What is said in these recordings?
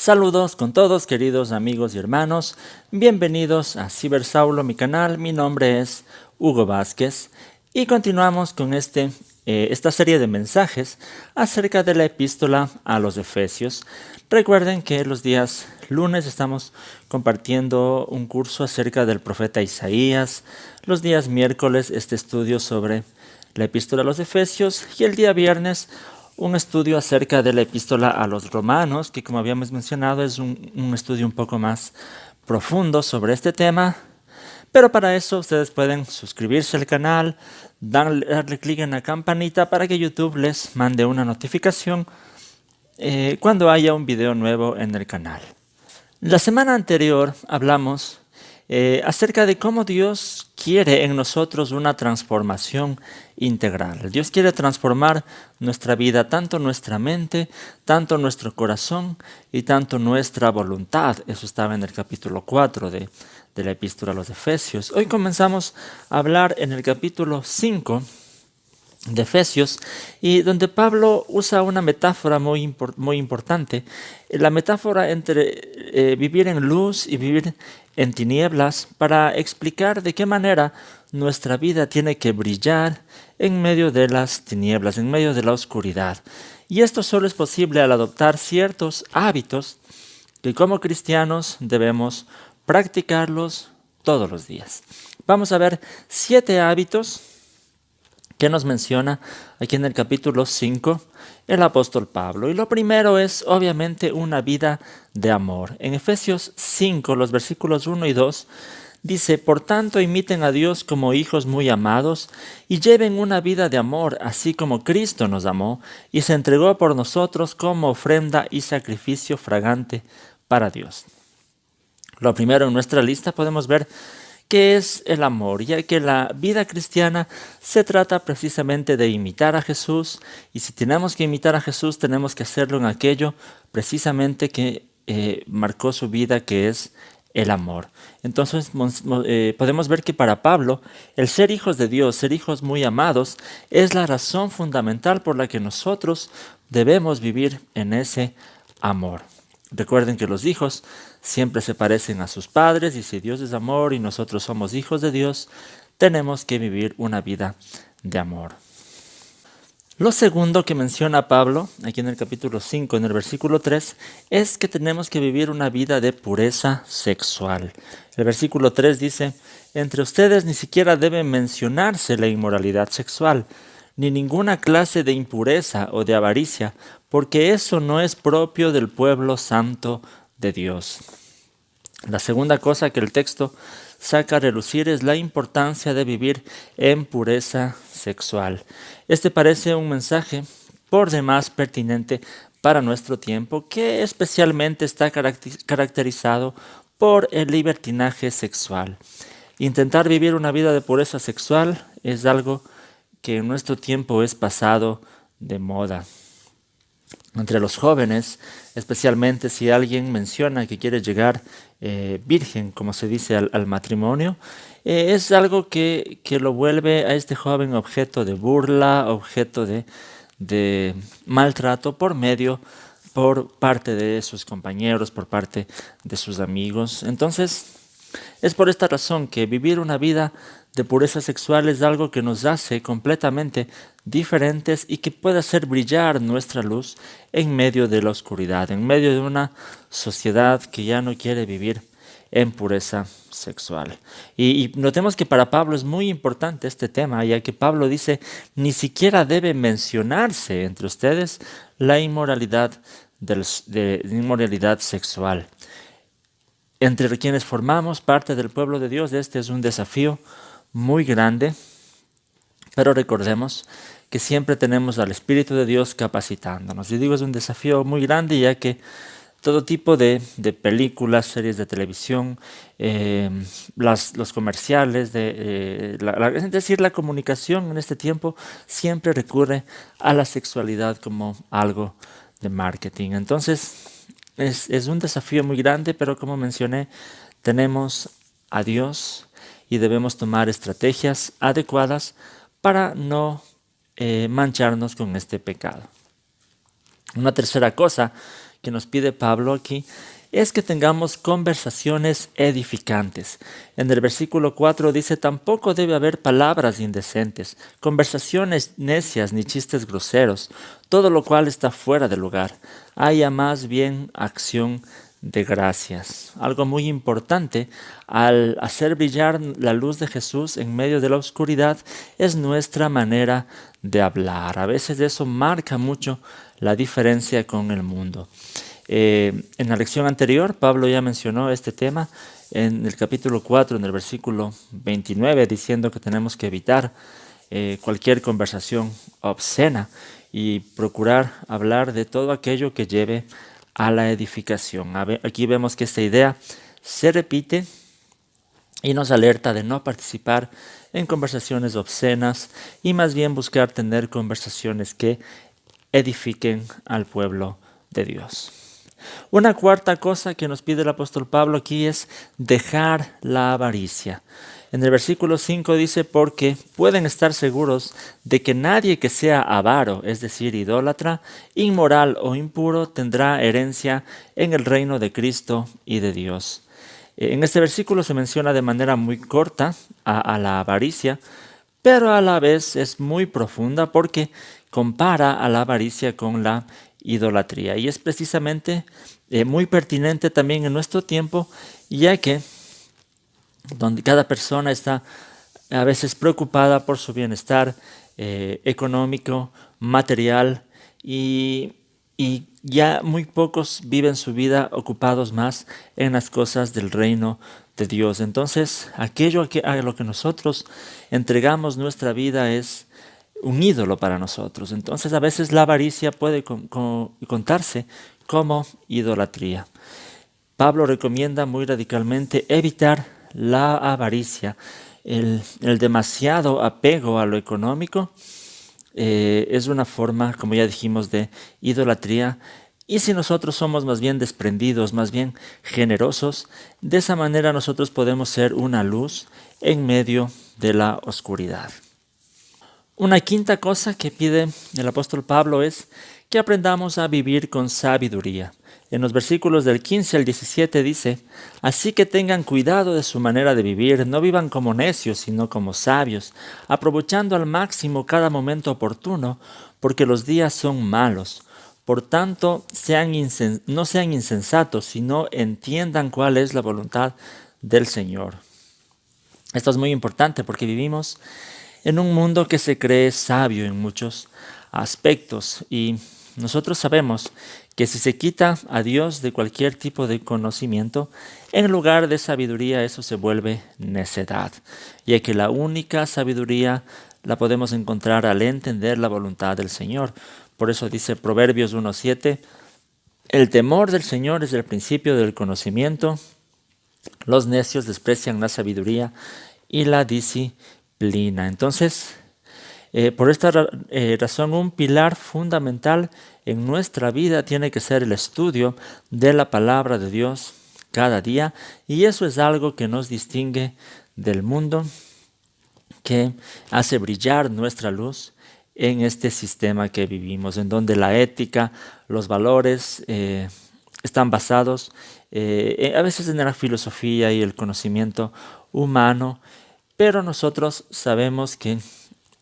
Saludos con todos, queridos amigos y hermanos. Bienvenidos a Cibersaulo, mi canal. Mi nombre es Hugo Vázquez y continuamos con esta serie de mensajes acerca de la epístola a los Efesios. Recuerden que los días lunes estamos compartiendo un curso acerca del profeta Isaías. Los días miércoles este estudio sobre la epístola a los Efesios y el día viernes un estudio acerca de la epístola a los romanos, que como habíamos mencionado es un estudio un poco más profundo sobre este tema. Pero para eso ustedes pueden suscribirse al canal, darle clic en la campanita para que YouTube les mande una notificación cuando haya un video nuevo en el canal. La semana anterior hablamos acerca de cómo Dios quiere en nosotros una transformación integral. Dios quiere transformar nuestra vida, tanto nuestra mente, tanto nuestro corazón y tanto nuestra voluntad. Eso estaba en el capítulo 4 de la epístola a los Efesios. Hoy comenzamos a hablar en el capítulo 5 de Efesios, y donde Pablo usa una metáfora muy importante, la metáfora entre vivir en luz y vivir en tinieblas, para explicar de qué manera nuestra vida tiene que brillar en medio de las tinieblas, en medio de la oscuridad. Y esto solo es posible al adoptar ciertos hábitos que como cristianos debemos practicarlos todos los días. Vamos a ver 7 hábitos que nos menciona aquí en el capítulo 5 el apóstol Pablo. Y lo primero es obviamente una vida de amor. En Efesios 5, los versículos 1 y 2, dice: por tanto imiten a Dios como hijos muy amados y lleven una vida de amor, así como Cristo nos amó y se entregó por nosotros como ofrenda y sacrificio fragante para Dios. Lo primero en nuestra lista podemos ver ¿qué es el amor? Ya que la vida cristiana se trata precisamente de imitar a Jesús, y si tenemos que imitar a Jesús tenemos que hacerlo en aquello precisamente que marcó su vida, que es el amor. Entonces podemos ver que para Pablo el ser hijos de Dios, ser hijos muy amados, es la razón fundamental por la que nosotros debemos vivir en ese amor. Recuerden que los hijos siempre se parecen a sus padres, y si Dios es amor y nosotros somos hijos de Dios, tenemos que vivir una vida de amor. Lo segundo que menciona Pablo, aquí en el capítulo 5, en el versículo 3, es que tenemos que vivir una vida de pureza sexual. El versículo 3 dice: entre ustedes ni siquiera debe mencionarse la inmoralidad sexual, ni ninguna clase de impureza o de avaricia, porque eso no es propio del pueblo santo de Dios. La segunda cosa que el texto saca a relucir es la importancia de vivir en pureza sexual. Este parece un mensaje por demás pertinente para nuestro tiempo, que especialmente está caracterizado por el libertinaje sexual. Intentar vivir una vida de pureza sexual es algo que en nuestro tiempo es pasado de moda. Entre los jóvenes, especialmente si alguien menciona que quiere llegar virgen, como se dice, al matrimonio, es algo que lo vuelve a este joven objeto de burla, objeto de maltrato por parte de sus compañeros, por parte de sus amigos. Entonces, es por esta razón que vivir una vida de pureza sexual es algo que nos hace completamente diferentes y que puede hacer brillar nuestra luz en medio de la oscuridad, en medio de una sociedad que ya no quiere vivir en pureza sexual. Y notemos que para Pablo es muy importante este tema, ya que Pablo dice: ni siquiera debe mencionarse entre ustedes la inmoralidad sexual. Entre quienes formamos parte del pueblo de Dios, este es un desafío muy grande, pero recordemos que siempre tenemos al Espíritu de Dios capacitándonos. Y digo, es un desafío muy grande, ya que todo tipo de películas, series de televisión, los comerciales, es decir, la comunicación en este tiempo siempre recurre a la sexualidad como algo de marketing. Entonces, es un desafío muy grande, pero como mencioné, tenemos a Dios y debemos tomar estrategias adecuadas para no mancharnos con este pecado. Una tercera cosa que nos pide Pablo aquí es que tengamos conversaciones edificantes. En el versículo 4 dice, tampoco debe haber palabras indecentes, conversaciones necias ni chistes groseros, todo lo cual está fuera de lugar. Haya más bien acción de gracias. Algo muy importante al hacer brillar la luz de Jesús en medio de la oscuridad es nuestra manera de hablar. A veces eso marca mucho la diferencia con el mundo. En la lección anterior, Pablo ya mencionó este tema en el capítulo 4, en el versículo 29, diciendo que tenemos que evitar cualquier conversación obscena y procurar hablar de todo aquello que lleve a la edificación. Aquí vemos que esta idea se repite y nos alerta de no participar en conversaciones obscenas y más bien buscar tener conversaciones que edifiquen al pueblo de Dios. Una cuarta cosa que nos pide el apóstol Pablo aquí es dejar la avaricia. En el versículo 5 dice, porque pueden estar seguros de que nadie que sea avaro, es decir, idólatra, inmoral o impuro, tendrá herencia en el reino de Cristo y de Dios. En este versículo se menciona de manera muy corta a la avaricia, pero a la vez es muy profunda porque compara a la avaricia con la idolatría. Y es precisamente muy pertinente también en nuestro tiempo, ya que donde cada persona está a veces preocupada por su bienestar económico, material, y ya muy pocos viven su vida ocupados más en las cosas del reino de Dios. Entonces, aquello a lo que nosotros entregamos nuestra vida es un ídolo para nosotros. Entonces, a veces la avaricia puede contarse como idolatría. Pablo recomienda muy radicalmente evitar la avaricia, el demasiado apego a lo económico. Es una forma, como ya dijimos, de idolatría. Y si nosotros somos más bien desprendidos, más bien generosos, de esa manera nosotros podemos ser una luz en medio de la oscuridad. Una quinta cosa que pide el apóstol Pablo es que aprendamos a vivir con sabiduría. En los versículos del 15 al 17 dice, así que tengan cuidado de su manera de vivir, no vivan como necios, sino como sabios, aprovechando al máximo cada momento oportuno, porque los días son malos. Por tanto, no sean insensatos, sino entiendan cuál es la voluntad del Señor. Esto es muy importante porque vivimos en un mundo que se cree sabio en muchos aspectos y nosotros sabemos que si se quita a Dios de cualquier tipo de conocimiento, en lugar de sabiduría eso se vuelve necedad, ya que la única sabiduría la podemos encontrar al entender la voluntad del Señor. Por eso dice Proverbios 1:7, el temor del Señor es el principio del conocimiento, los necios desprecian la sabiduría y la disciplina. Entonces, por esta razón, un pilar fundamental en nuestra vida tiene que ser el estudio de la palabra de Dios cada día, y eso es algo que nos distingue del mundo, que hace brillar nuestra luz en este sistema que vivimos, en donde la ética, los valores están basados a veces en la filosofía y el conocimiento humano, pero nosotros sabemos que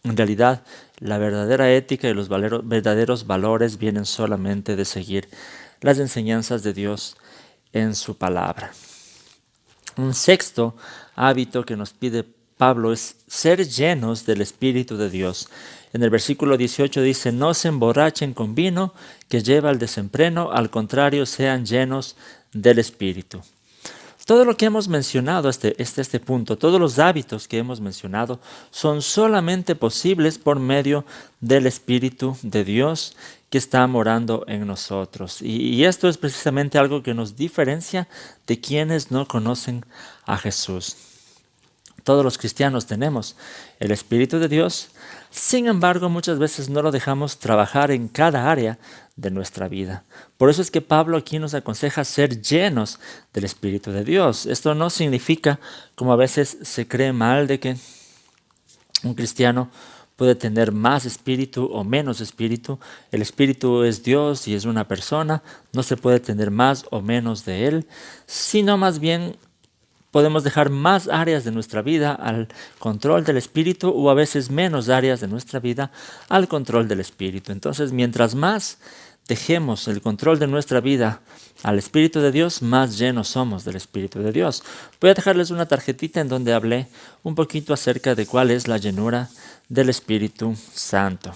en realidad la verdadera ética y los verdaderos valores vienen solamente de seguir las enseñanzas de Dios en su palabra. Un sexto hábito que nos pide Pablo es ser llenos del Espíritu de Dios. En el versículo 18 dice, no se emborrachen con vino que lleva al desenfreno, al contrario, sean llenos del Espíritu. Todo lo que hemos mencionado hasta este punto, todos los hábitos que hemos mencionado, son solamente posibles por medio del Espíritu de Dios que está morando en nosotros. Y esto es precisamente algo que nos diferencia de quienes no conocen a Jesús. Todos los cristianos tenemos el Espíritu de Dios, sin embargo muchas veces no lo dejamos trabajar en cada área de nuestra vida. Por eso es que Pablo aquí nos aconseja ser llenos del Espíritu de Dios. Esto no significa, como a veces se cree mal, de que un cristiano puede tener más espíritu o menos espíritu. El espíritu es Dios y es una persona, no se puede tener más o menos de él, sino más bien podemos dejar más áreas de nuestra vida al control del espíritu o a veces menos áreas de nuestra vida al control del espíritu. Entonces, mientras más dejemos el control de nuestra vida al Espíritu de Dios, más llenos somos del Espíritu de Dios. Voy a dejarles una tarjetita en donde hablé un poquito acerca de cuál es la llenura del Espíritu Santo.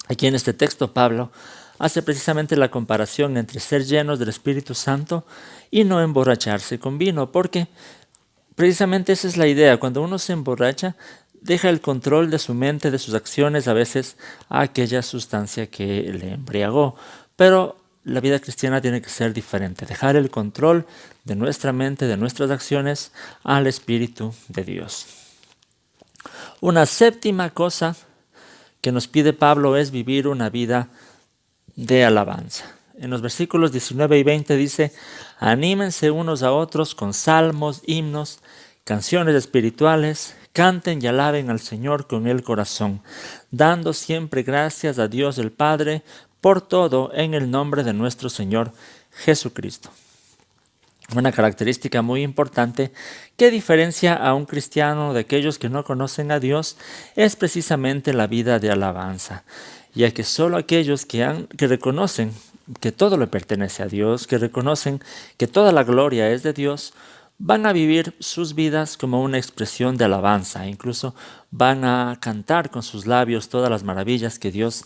Aquí en este texto Pablo hace precisamente la comparación entre ser llenos del Espíritu Santo y no emborracharse con vino, porque precisamente esa es la idea. Cuando uno se emborracha, deja el control de su mente, de sus acciones, a veces a aquella sustancia que le embriagó. Pero la vida cristiana tiene que ser diferente, dejar el control de nuestra mente, de nuestras acciones, al Espíritu de Dios. Una séptima cosa que nos pide Pablo es vivir una vida de alabanza. En los versículos 19 y 20 dice: anímense unos a otros con salmos, himnos, canciones espirituales, canten y alaben al Señor con el corazón, dando siempre gracias a Dios el Padre por todo en el nombre de nuestro Señor Jesucristo. Una característica muy importante que diferencia a un cristiano de aquellos que no conocen a Dios es precisamente la vida de alabanza, ya que solo aquellos que reconocen que todo le pertenece a Dios, que reconocen que toda la gloria es de Dios, van a vivir sus vidas como una expresión de alabanza. Incluso van a cantar con sus labios todas las maravillas que Dios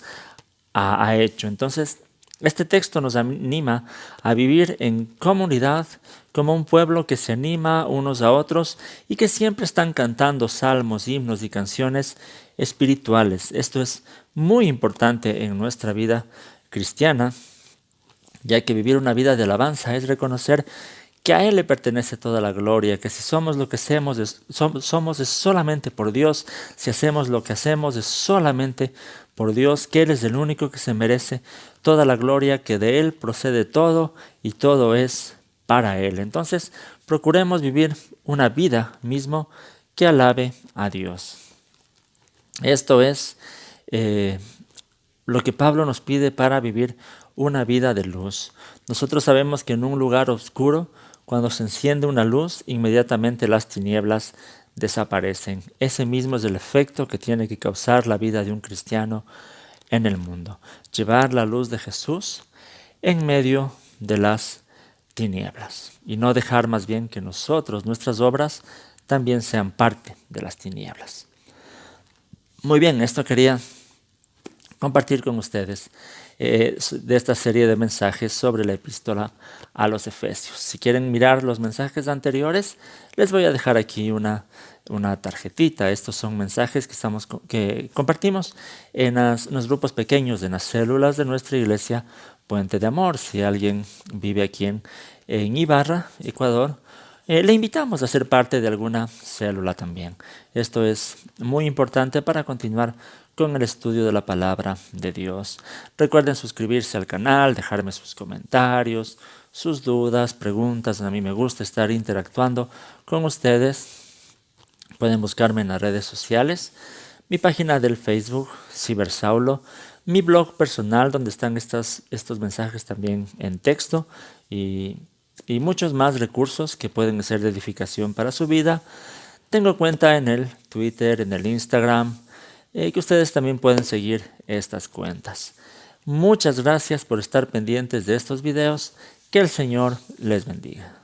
ha hecho. Entonces, este texto nos anima a vivir en comunidad, como un pueblo que se anima unos a otros y que siempre están cantando salmos, himnos y canciones espirituales. Esto es muy importante en nuestra vida cristiana, ya que vivir una vida de alabanza es reconocer que a Él le pertenece toda la gloria, que si somos lo que hacemos, somos es solamente por Dios, si hacemos lo que hacemos es solamente por Dios, que Él es el único que se merece toda la gloria, que de Él procede todo y todo es para Él. Entonces, procuremos vivir una vida mismo que alabe a Dios. Esto es lo que Pablo nos pide para vivir una vida de luz. Nosotros sabemos que en un lugar oscuro, cuando se enciende una luz, inmediatamente las tinieblas desaparecen. Ese mismo es el efecto que tiene que causar la vida de un cristiano en el mundo. Llevar la luz de Jesús en medio de las tinieblas. Y no dejar más bien que nosotros, nuestras obras, también sean parte de las tinieblas. Muy bien, esto quería compartir con ustedes de esta serie de mensajes sobre la epístola a los Efesios. Si quieren mirar los mensajes anteriores, les voy a dejar aquí una tarjetita. Estos son mensajes que compartimos en los grupos pequeños, en las células de nuestra iglesia Puente de Amor. Si alguien vive aquí en Ibarra, Ecuador, le invitamos a ser parte de alguna célula también. Esto es muy importante para continuar con el estudio de la palabra de Dios. Recuerden suscribirse al canal, dejarme sus comentarios, sus dudas, preguntas. A mí me gusta estar interactuando con ustedes. Pueden buscarme en las redes sociales, mi página del Facebook, Cibersaulo, mi blog personal donde están estos mensajes también en texto y muchos más recursos que pueden ser de edificación para su vida. Tengo cuenta en el Twitter, en el Instagram, que ustedes también pueden seguir estas cuentas. Muchas gracias por estar pendientes de estos videos. Que el Señor les bendiga.